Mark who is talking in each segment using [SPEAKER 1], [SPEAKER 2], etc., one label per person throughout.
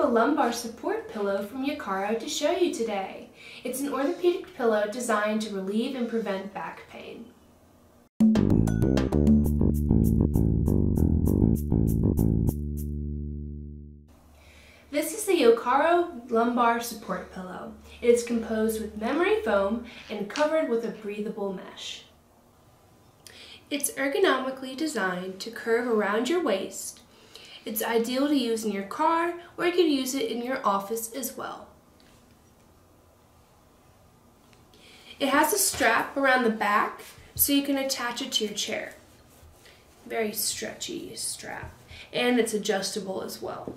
[SPEAKER 1] a lumbar support pillow from Yokaro to show you today. It's an orthopedic pillow designed to relieve and prevent back pain. This is the Yokaro lumbar support pillow. It is composed with memory foam and covered with a breathable mesh. It's ergonomically designed to curve around your waist. It's ideal to use in your car, or you can use it in your office as well. It has a strap around the back so you can attach it to your chair. Very stretchy strap, and it's adjustable as well.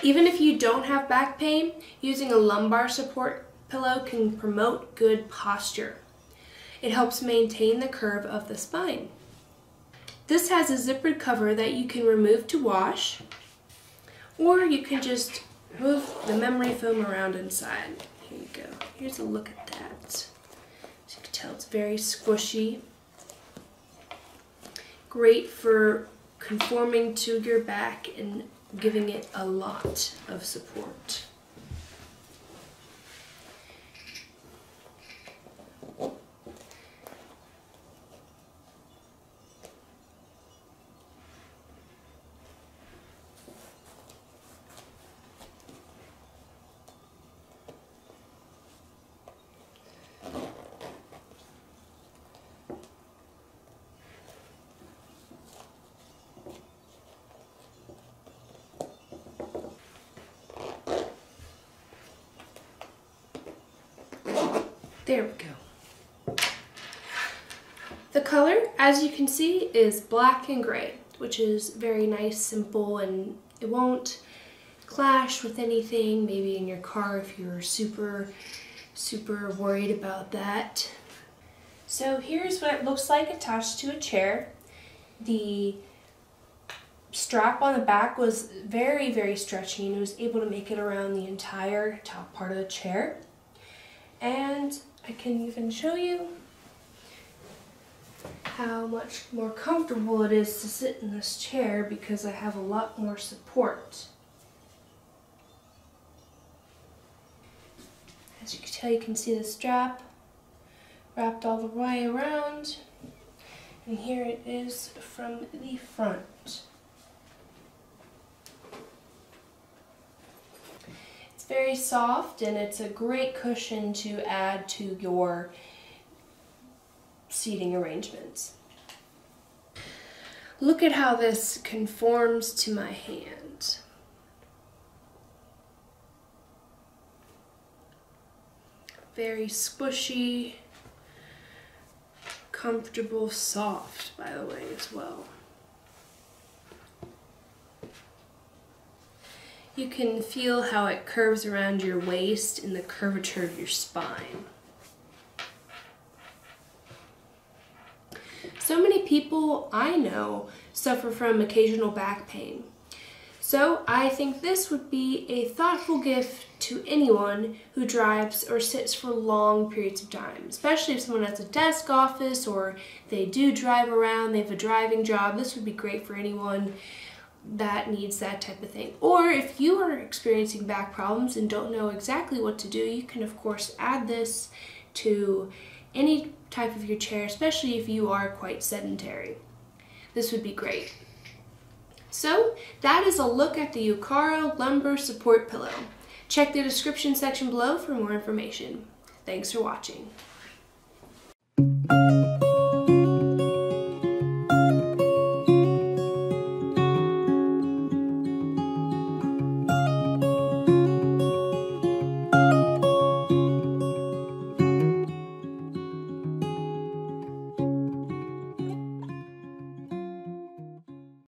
[SPEAKER 1] Even if you don't have back pain, using a lumbar support pillow can promote good posture. It helps maintain the curve of the spine. This has a zippered cover that you can remove to wash, or you can just move the memory foam around inside. Here you go. Here's a look at that. So you can tell it's very squishy. Great for conforming to your back and giving it a lot of support. There we go. The color, as you can see, is black and gray, which is very nice, simple, and it won't clash with anything, maybe in your car if you're super worried about that. So here's what it looks like attached to a chair. The strap on the back was very stretchy, and it was able to make it around the entire top part of the chair. And I can even show you how much more comfortable it is to sit in this chair because I have a lot more support. As you can tell, you can see the strap wrapped all the way around, and here it is from the front. It's very soft, and it's a great cushion to add to your seating arrangements. Look at how this conforms to my hand. Very squishy, comfortable, soft, by the way, as well. You can feel how it curves around your waist and the curvature of your spine. So many people I know suffer from occasional back pain. So I think this would be a thoughtful gift to anyone who drives or sits for long periods of time, especially if someone has a desk office or they do drive around, they have a driving job. This would be great for anyone that needs that type of thing. Or if you are experiencing back problems and don't know exactly what to do, you can of course add this to any type of your chair, especially if you are quite sedentary. This would be great. So that is a look at the Yokaro lumbar support pillow. Check the description section below for more information. Thanks for watching.